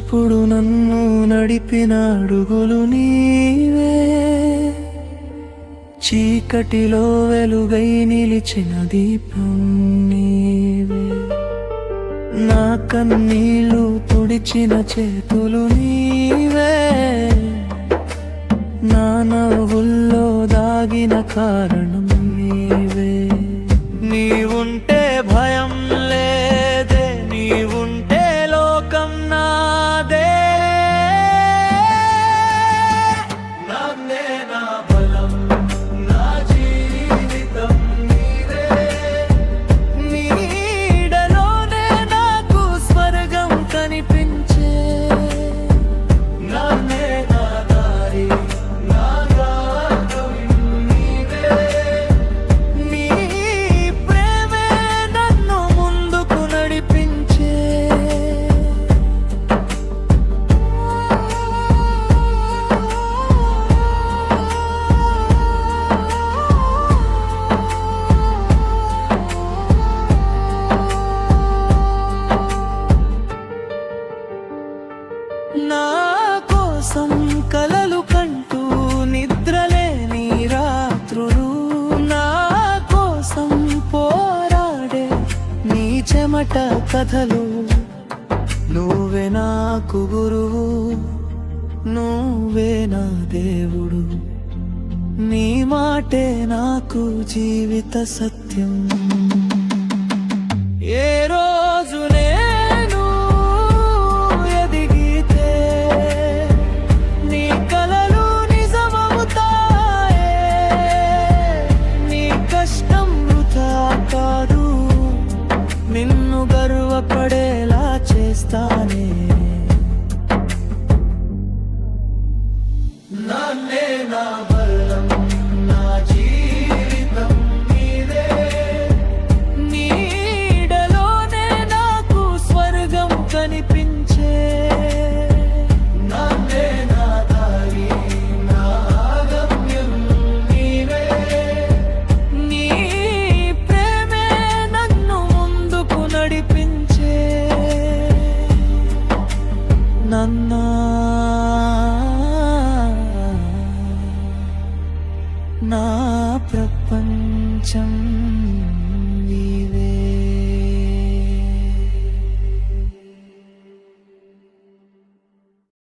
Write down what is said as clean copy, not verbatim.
కష్టమొచ్చినప్పుడు నన్ను నడిపిన అడుగులు నీవే, చీకటిలో వెలుగై నిలిచిన దీపం నీవే, నా కన్నీళ్లు తుడిచిన చేతులు నీవే, నా నవ్వుల్లో దాగిన కారణం నీవే. నీవుంటే భయం లేదే, నీవుంటే లోకం నాదే, నాన్నే నా బలం, నా జీవితం నీవే, నీడలోనే నాకు స్వర్గం కనిపించే, నాన్నే నా దారి, నా గమ్యం నీవే, నీ ప్రేమే నన్ను ముందుకు నడిపించే. నా కోసం కలలు కంటూ నిద్రలేని రాత్రులు, నా కోసం పోరాడే నీ చెమట కథలు, నువ్వే నాకు గురువు, నువ్వే నా దేవుడు, నీ మాటే నాకు జీవిత సత్యం. ఏ రోజు నేను ఎదిగితే నీ కలలు నిజమవుతాయే, నీ కష్టం వృథా కాదు, నిన్ను గర్వపడేలా చేస్తానే. నాన్నే నా బలం, నా జీవితం నీదే, నీడలోనే నాకు స్వర్గం కనిపించే, నాన్నే నా దారి, నా గమ్యం నీవే, నీ ప్రేమే నన్ను ముందుకు నడిపించే. నా ప్రపంచం.